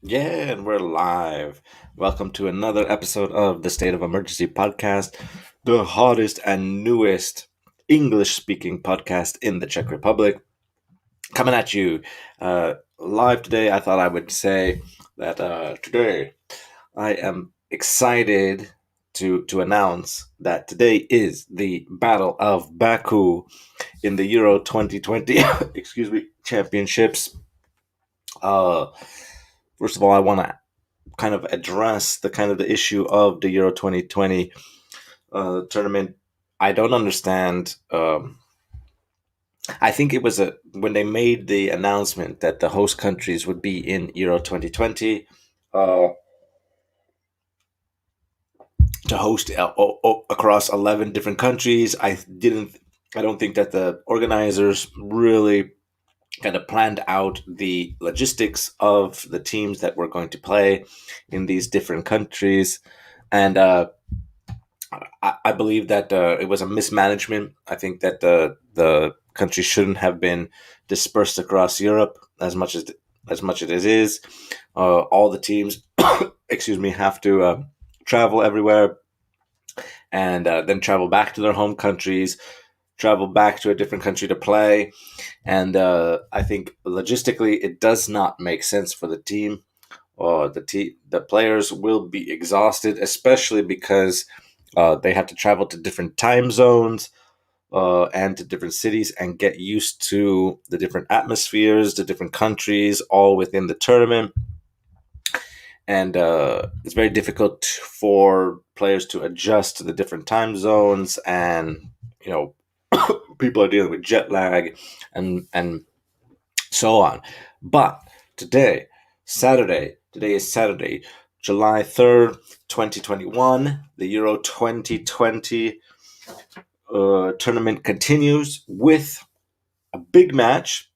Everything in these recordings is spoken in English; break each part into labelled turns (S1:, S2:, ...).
S1: Yeah, and we're live. Welcome to another episode of the State of Emergency podcast, the hottest and newest English speaking podcast in the Czech Republic. Coming at you live today. I thought I would say that today I am excited to announce that today is the Battle of Baku in the Euro 2020 excuse me championships. Uh, First of all, I want to kind of address the issue of the Euro 2020 tournament. I don't understand. I think it was when they made the announcement that the host countries would be in Euro 2020 uh, to host across 11 different countries. I don't think that the organizers really kind of planned out the logistics of the teams that were going to play in these different countries, and I believe that it was a mismanagement. I think that the country shouldn't have been dispersed across Europe as much as it is. All the teams, excuse me, have to travel everywhere and then travel back to their home countries, travel back to a different country to play. And I think logistically, it does not make sense for the team. Or the players will be exhausted, especially because they have to travel to different time zones and to different cities and get used to the different atmospheres, the different countries, all within the tournament. And it's very difficult for players to adjust to the different time zones, and you know, people are dealing with jet lag and so on. But today, today is Saturday, July 3rd, 2021. The Euro 2020 tournament continues with a big match.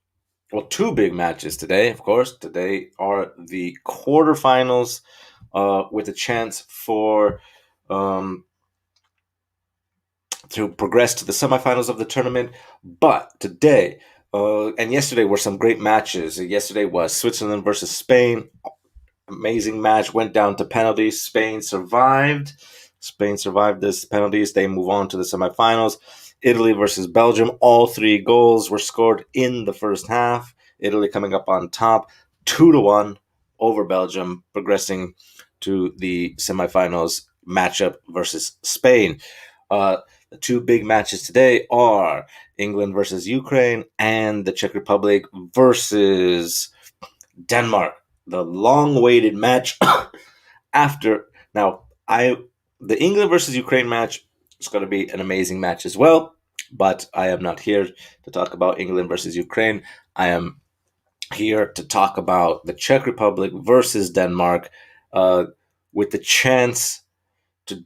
S1: Well, two big matches today, of course. Today are the quarterfinals with a chance for um, to progress to the semifinals of the tournament. But today and yesterday were some great matches. Yesterday was Switzerland versus Spain. Amazing match. Went down to penalties. Spain survived this penalties. They move on to the semifinals. Italy versus Belgium. All three goals were scored in the first half. Italy coming up on top, 2-1 over Belgium, progressing to the semifinals matchup versus Spain. The two big matches today are England versus Ukraine and the Czech Republic versus Denmark. The long-awaited match after now I the England versus Ukraine match is going to be an amazing match as well, but I am not here to talk about England versus Ukraine. I am here to talk about the Czech Republic versus Denmark, uh, with the chance to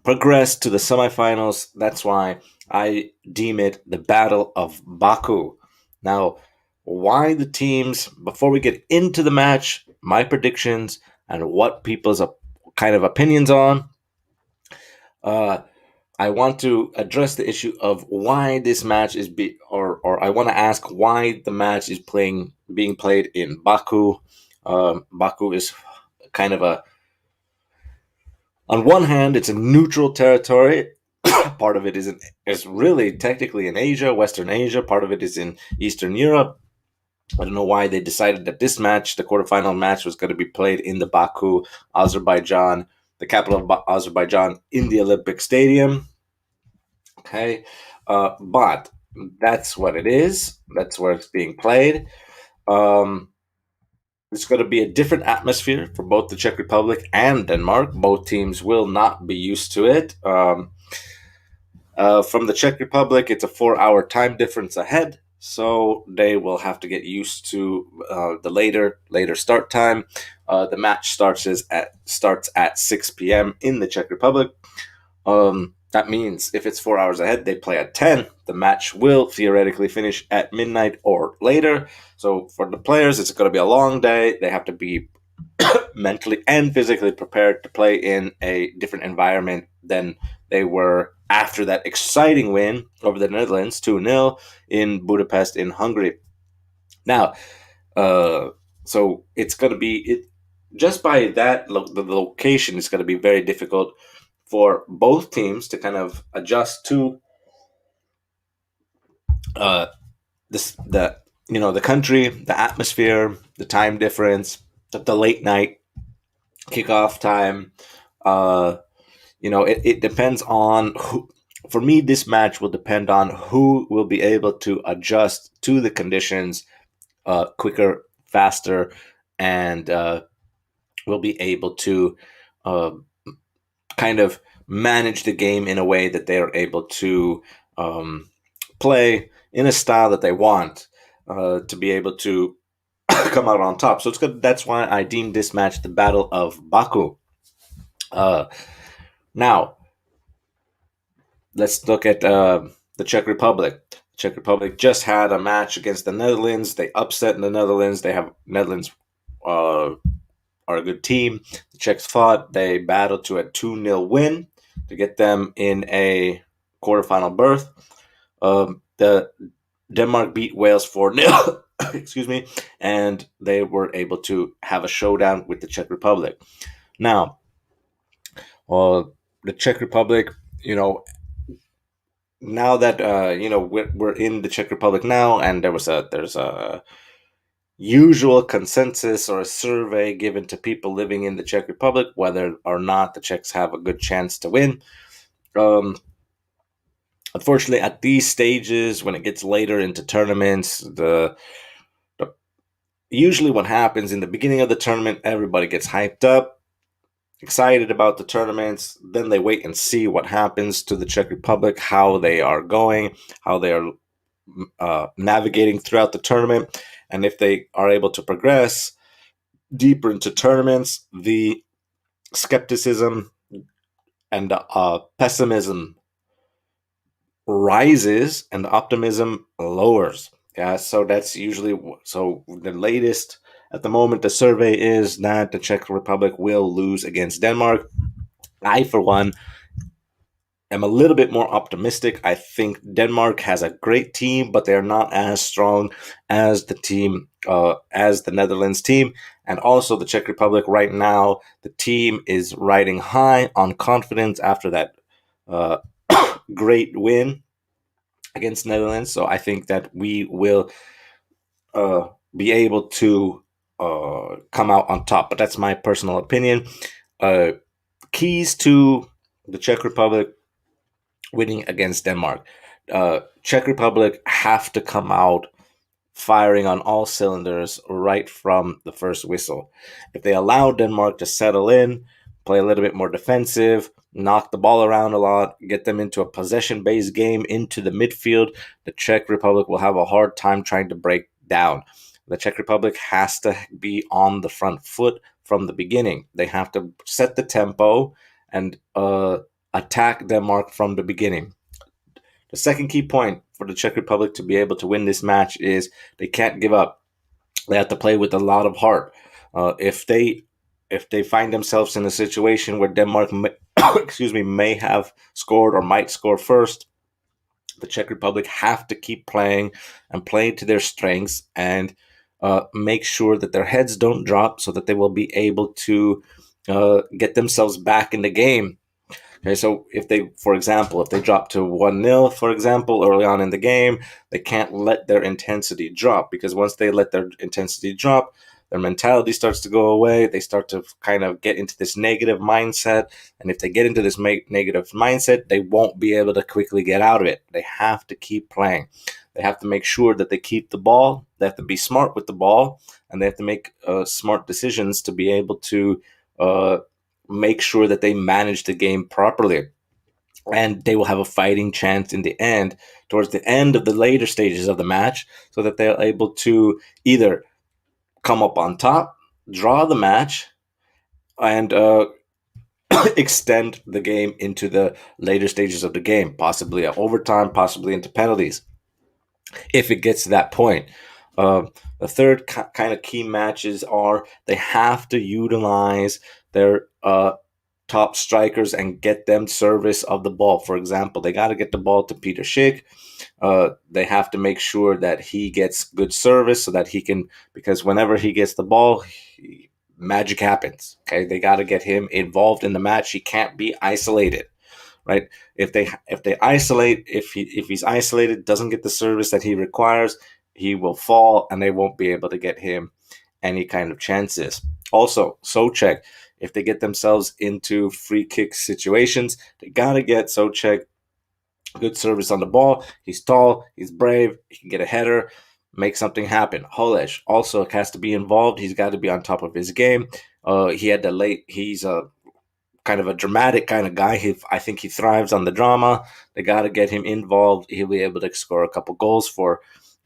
S1: progress to the semifinals. That's why I deem it the Battle of Baku. Now, why the teams, before we get into the match, my predictions, and what people's kind of opinions on, uh, I want to address the issue of why this match is or I want to ask why the match is being played in Baku. Baku is kind of a on one hand, it's a neutral territory. Part of it is really technically in Asia, Western Asia. Part of it is in Eastern Europe. I don't know why they decided that this match, the quarterfinal match, was going to be played in the Baku, Azerbaijan, the capital of Azerbaijan, in the Olympic Stadium. Okay, but that's what it is. That's where it's being played. Um, it's going to be a different atmosphere for both the Czech Republic and Denmark. Both teams will not be used to it. From the Czech Republic, it's a 4 hour time difference ahead, so they will have to get used to the later start time. The match starts at 6 p.m. in the Czech Republic. That means if it's 4 hours ahead, they play at 10. The match will theoretically finish at midnight or later. So for the players, it's going to be a long day. They have to be mentally and physically prepared to play in a different environment than they were after that exciting win over the Netherlands 2-0 in Budapest in Hungary. Now, uh, So it's going to be it just by that the location is going to be very difficult for both teams to kind of adjust to uh, this the the country, the atmosphere, the time difference, the late night kickoff time. Uh, it depends on who. For me, this match will depend on who will be able to adjust to the conditions quicker, faster, and will be able to uh, kind of manage the game in a way that they are able to um, play in a style that they want to be able to come out on top. So it's good. That's why I deemed this match the Battle of Baku. Uh, Now, let's look at the Czech Republic. Czech Republic just had a match against the Netherlands. They upset the Netherlands. They have Netherlands uh, are a good team. The Czechs fought. They battled to a 2-0 win to get them in a quarterfinal berth. The Denmark beat Wales 4-0. Excuse me, and they were able to have a showdown with the Czech Republic. Now, uh, the Czech Republic, now that we're in the Czech Republic now, and there's a usual consensus or a survey given to people living in the Czech Republic whether or not the Czechs have a good chance to win. Um, Unfortunately, at these stages, when it gets later into tournaments, the usually what happens in the beginning of the tournament, everybody gets hyped up, excited about the tournaments. Then they wait and see what happens to the Czech Republic, how they are going, how they are navigating throughout the tournament, and if they are able to progress deeper into tournaments, the skepticism and pessimism rises and optimism lowers. Yeah, so that's usually so. The latest at the moment, the survey is that the Czech Republic will lose against Denmark. I, for one, am a little bit more optimistic. I think Denmark has a great team, but they're not as strong as the team, as the Netherlands team. And also the Czech Republic right now, the team is riding high on confidence after that uh, great win against Netherlands. So I think that we will be able to come out on top. But that's my personal opinion. Uh, Keys to the Czech Republic winning against Denmark. Czech Republic have to come out firing on all cylinders right from the first whistle. If they allow Denmark to settle in, play a little bit more defensive, knock the ball around a lot, get them into a possession-based game into the midfield, the Czech Republic will have a hard time trying to break down. The Czech Republic has to be on the front foot from the beginning. They have to set the tempo and attack Denmark from the beginning. The second key point for the Czech Republic to be able to win this match is they can't give up. They have to play with a lot of heart. If they find themselves in a situation where Denmark may have scored or might score first, the Czech Republic have to keep playing and play to their strengths and make sure that their heads don't drop so that they will be able to get themselves back in the game. Okay, so if they, for example, if they drop to 1-0, for example, early on in the game, they can't let their intensity drop, because once they let their intensity drop, their mentality starts to go away. They start to kind of get into this negative mindset. And if they get into this negative mindset, they won't be able to quickly get out of it. They have to keep playing. They have to make sure that they keep the ball. They have to be smart with the ball, and they have to make smart decisions to be able to make sure that they manage the game properly. And they will have a fighting chance in the end, towards the end of the later stages of the match, so that they're able to either come up on top, draw the match, and extend the game into the later stages of the game, possibly at overtime, possibly into penalties, if it gets to that point. The third kind of key matches are they have to utilize their top strikers and get them service of the ball. For example, they got to get the ball to Peter Schick. They have to make sure that he gets good service so that he can, because whenever he gets the ball, magic happens. Okay, they got to get him involved in the match. He can't be isolated, right? If they isolate, if he's isolated, doesn't get the service that he requires, he will fall, and they won't be able to get him any kind of chances. Also, Souček, if they get themselves into free kick situations, they gotta get Souček good service on the ball. He's tall, he's brave, he can get a header, make something happen. Holeš also has to be involved. He's got to be on top of his game. He's a kind of a dramatic kind of guy. I think he thrives on the drama. They got to get him involved. He'll be able to score a couple goals for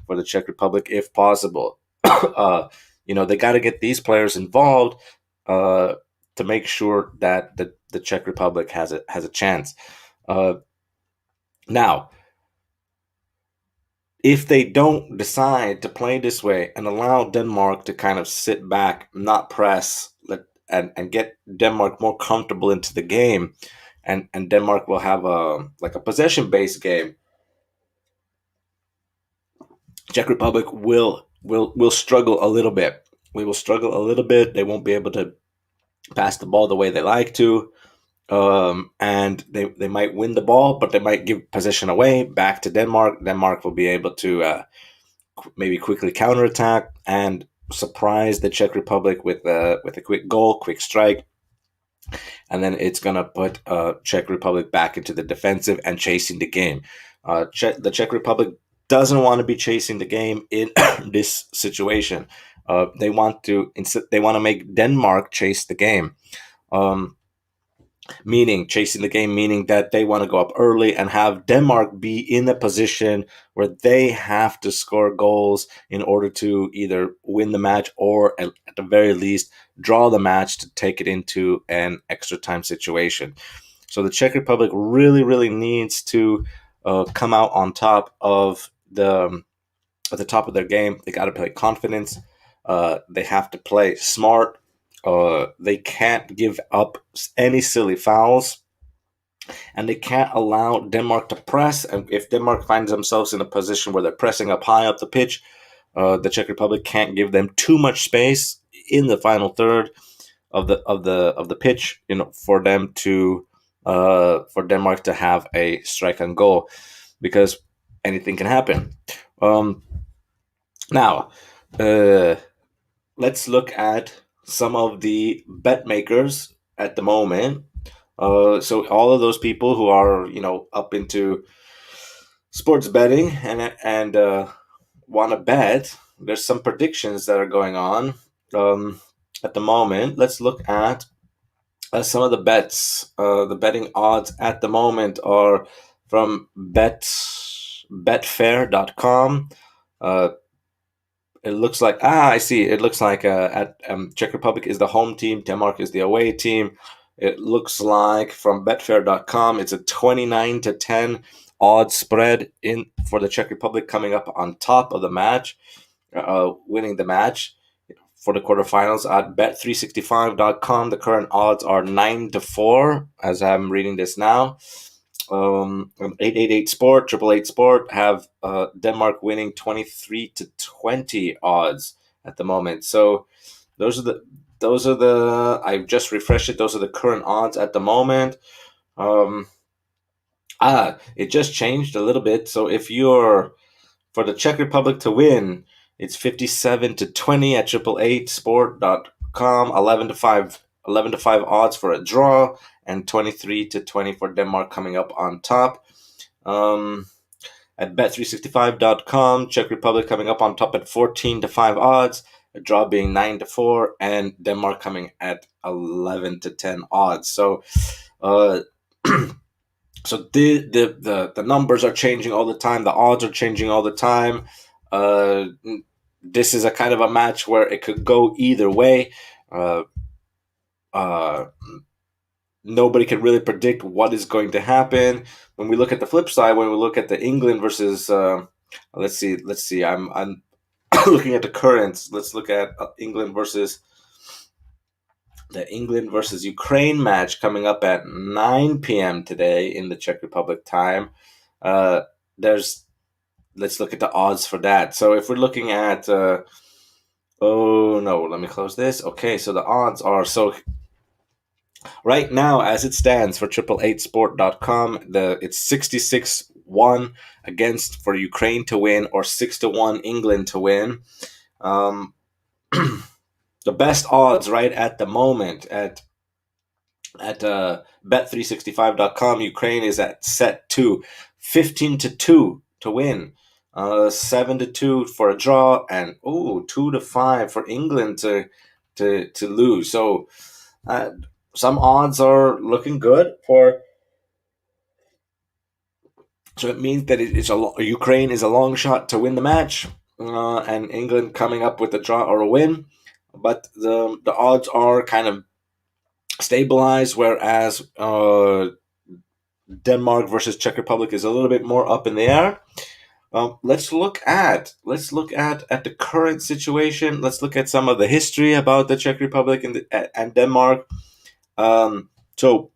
S1: the Czech Republic if possible. They got to get these players involved to make sure that the Czech Republic has a chance. Now, if they don't decide to play this way and allow Denmark to kind of sit back, not press, and get Denmark more comfortable into the game, and Denmark will have a possession-based game, Czech Republic will struggle a little bit. We will struggle a little bit. They won't be able to pass the ball the way they like to. And they might win the ball, but they might give possession away back to Denmark. Denmark will be able to maybe quickly counterattack and surprise the Czech Republic with a quick goal, quick strike, and then it's gonna put Czech Republic back into the defensive and chasing the game. The Czech Republic doesn't want to be chasing the game in this situation. They want to make Denmark chase the game. Meaning that they want to go up early and have Denmark be in a position where they have to score goals in order to either win the match or at the very least draw the match to take it into an extra time situation. So the Czech Republic really, really needs to come out on top of at the top of their game. They got to play confidence. They have to play smart. They can't give up any silly fouls, and they can't allow Denmark to press. And if Denmark finds themselves in a position where they're pressing up high up the pitch, the Czech Republic can't give them too much space in the final third of the pitch, for them to for Denmark to have a strike on goal, because anything can happen. Now, let's look at some of the bet makers at the moment. So all of those people who are up into sports betting and want to bet, there's some predictions that are going on at the moment. Let's look at some of the bets. The betting odds at the moment are from betfair.com. It looks like I see. It looks like Czech Republic is the home team, Denmark is the away team. It looks like from betfair.com, it's a 29-10 odds spread in for the Czech Republic coming up on top of the match, winning the match for the quarterfinals. At bet365.com, the current odds are 9-4 as I'm reading this now. 888 Sport, 888 Sport have Denmark winning 23-20 odds at the moment. So those are the I've just refreshed it. Those are the current odds at the moment. It just changed a little bit. So if you're for the Czech Republic to win, it's 57-20 at 888sport.com, 11-5 odds for a draw, and 23-20 for Denmark coming up on top. At bet365.com, Czech Republic coming up on top at 14-5 odds, a draw being 9-4, and Denmark coming at 11-10 odds. So, so the numbers are changing all the time. The odds are changing all the time. This is a kind of a match where it could go either way. Nobody can really predict what is going to happen. When we look at the flip side, when we look at the England versus, let's see, I'm looking at the currents. Let's look at England versus the England versus Ukraine match coming up at 9 p.m. today in the Czech Republic time. There's Let's look at the odds for that. So if we're looking at oh no, let me close this. Okay, so the odds are, so right now as it stands for triple8sport.com, it's 66-1 against for Ukraine to win, or 6-1 England to win. The best odds right at the moment at bet365.com, Ukraine is at set 2, 15-2 to win, 7-2 for a draw, and 2-5 for England to lose. So some odds are looking good for. So it means that Ukraine is a long shot to win the match, and England coming up with a draw or a win. But the odds are kind of stabilized, whereas Denmark versus Czech Republic is a little bit more up in the air. Let's look at the current situation. Let's look at some of the history about the Czech Republic and Denmark. So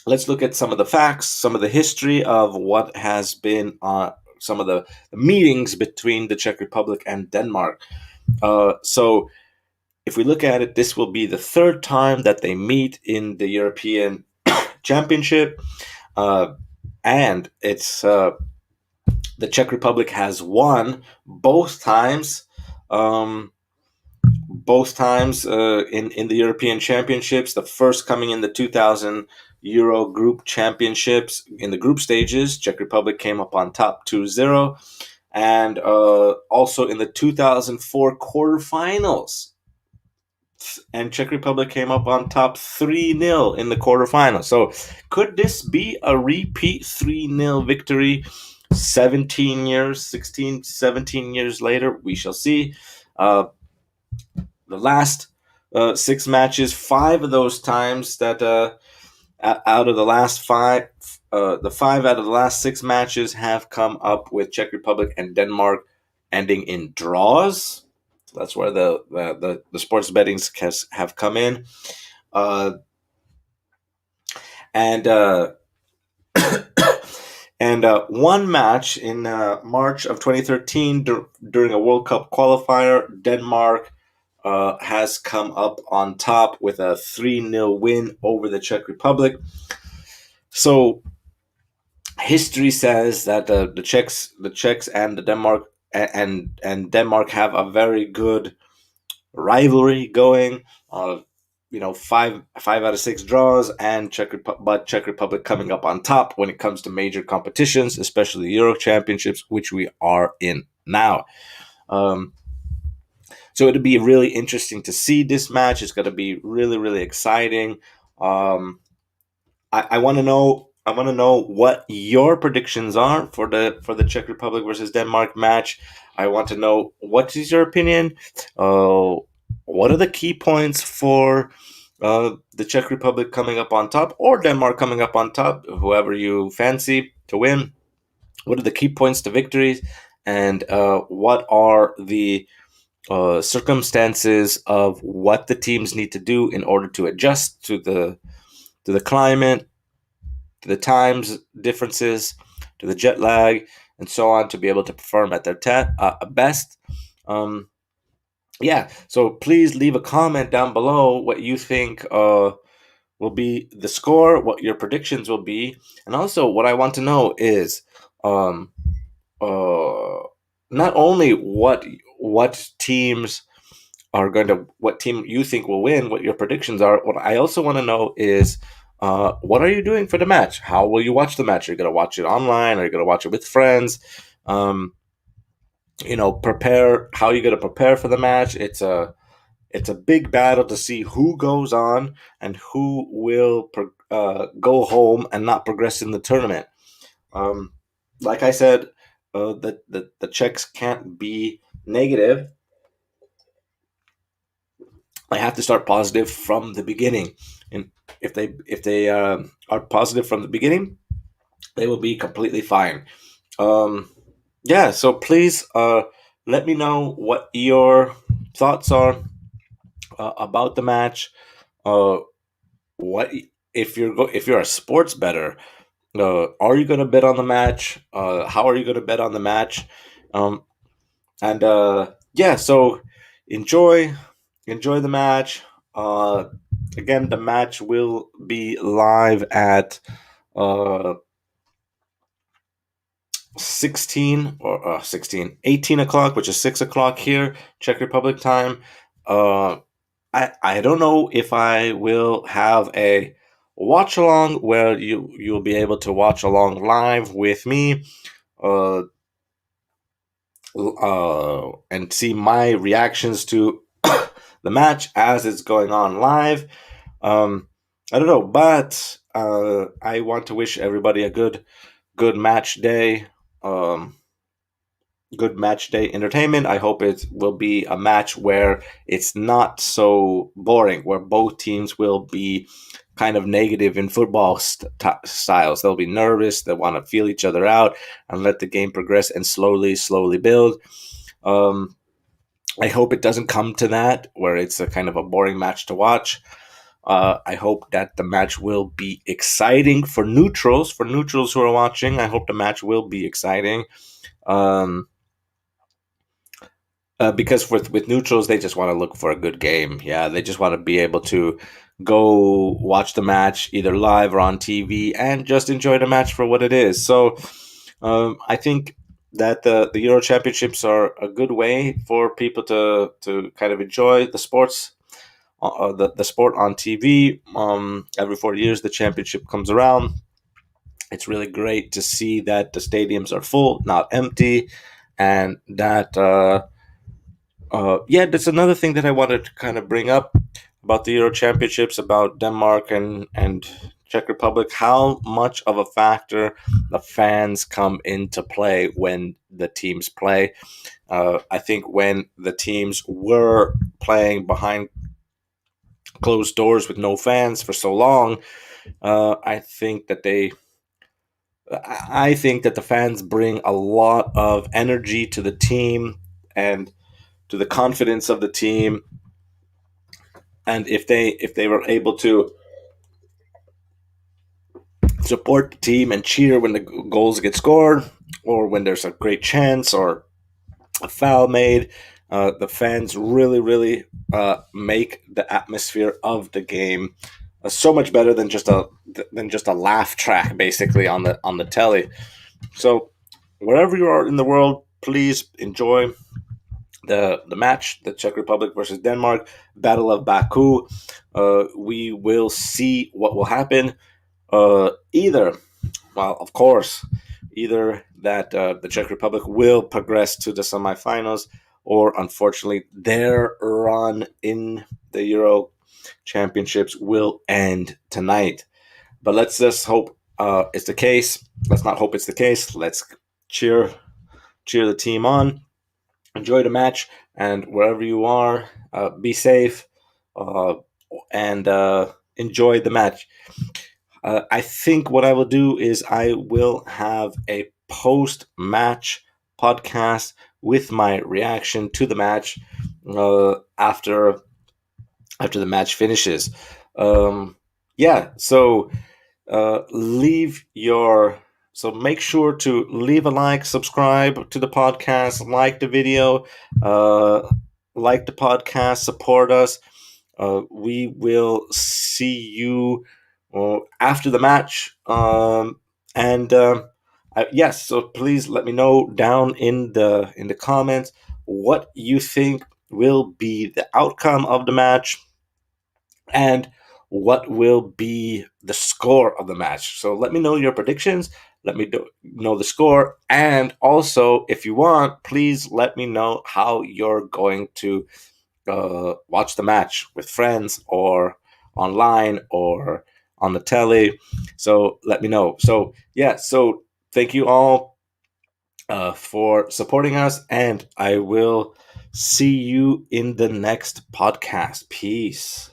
S1: let's look at some of the facts, some of the history of what has been some of the meetings between the Czech Republic and Denmark. So if we look at it, this will be the third time that they meet in the European Championship, and it's the Czech Republic has won both times. In the European Championships. The first coming in the 2000 Euro Group Championships in the group stages. Czech Republic came up on top 2-0, and also in the 2004 quarterfinals, and Czech Republic came up on top 3-0 in the quarterfinals. So could this be a repeat 3-0 victory 17 years later? We shall see. The last 6 matches, 5 of those times that out of the last 5, the 5 out of the last 6 matches have come up with Czech Republic and Denmark ending in draws. That's where the sports bettings have come in, and one match in March of 2013 during a World Cup qualifier, Denmark has come up on top with a 3-0 win over the Czech Republic. So history says that the Czechs and the Denmark and Denmark have a very good rivalry going. 5 out of 6 draws, and Czech Republic coming up on top when it comes to major competitions, especially the Euro Championships, which we are in now. So it'll be really interesting to see this match. It's going to be really, really exciting. I want to know what your predictions are for the Czech Republic versus Denmark match. I want to know, what is your opinion? What are the key points for the Czech Republic coming up on top, or Denmark coming up on top, whoever you fancy to win? What are the key points to victories, and what are the circumstances of what the teams need to do in order to adjust to the climate, to the times differences, to the jet lag, and so on, to be able to perform at their best. So please leave a comment down below what you think will be the score, what your predictions will be, and also what I want to know is not only what teams are going to, what team you think will win, what your predictions are. What I also want to know is, what are you doing for the match? How will you watch the match? Are you going to watch it online? Are you going to watch it with friends? Prepare. How are you going to prepare for the match? It's a big battle to see who goes on and who will go home and not progress in the tournament. Like I said, the Czechs can't be negative. They have to start positive from the beginning, and if they are positive from the beginning, they will be completely fine. So please let me know what your thoughts are about the match. Uh, what if you're a sports bettor? Are you going to bet on the match? How are you going to bet on the match? Um, and yeah, so enjoy enjoy the match. Uh, Again, the match will be live at uh 16 or 16 18 o'clock, which is 6 o'clock here, Czech Republic time. uh I don't know if I will have a watch along where you'll be able to watch along live with me, uh and see my reactions to the match as it's going on live. I don't know, but I want to wish everybody a good match day. Um, Good match day entertainment. I hope it will be a match where it's not so boring, where both teams will be kind of negative in football styles. They'll be nervous, they want to feel each other out and let the game progress and slowly build. Um, I hope it doesn't come to that where it's a kind of a boring match to watch. I hope that the match will be exciting for neutrals. For neutrals who are watching, I hope the match will be exciting. Um, because with neutrals, they just want to look for a good game. Yeah, they just want to be able to go watch the match either live or on TV and just enjoy the match for what it is. So I think that the Euro Championships are a good way for people to kind of enjoy the sports. The sport on TV. Every 4 years, the championship comes around. It's really great to see that the stadiums are full, not empty, and that yeah, that's another thing that I wanted to kind of bring up about the Euro Championships, about Denmark and Czech Republic. How much of a factor the fans come into play when the teams play. I think when the teams were playing behind closed doors with no fans for so long, I think that I think that the fans bring a lot of energy to the team and to the confidence of the team. And if they were able to support the team and cheer when the goals get scored, or when there's a great chance or a foul made, the fans really make the atmosphere of the game so much better than just a laugh track basically on the telly. So wherever you are in the world, please enjoy the match, the Czech Republic versus Denmark, Battle of Baku. We will see what will happen. Either, well, of course, either that the Czech Republic will progress to the semifinals, or unfortunately, their run in the Euro Championships will end tonight. But let's just hope it's the case. Let's not hope it's the case. Let's cheer the team on. Enjoy the match, and wherever you are, be safe uh, and enjoy the match. I think what I will do is I will have a post match podcast with my reaction to the match after the match finishes. Um, yeah, so leave your so make sure to leave a like, subscribe to the podcast, like the video, uh, like the podcast, support us. We will see you after the match. And yes, so please let me know down in the comments what you think will be the outcome of the match and what will be the score of the match. So let me know your predictions. Let me know the score. And also, if you want, please let me know how you're going to watch the match with friends or online or on the telly. So let me know. So, yeah, so thank you all for supporting us, and I will see you in the next podcast. Peace.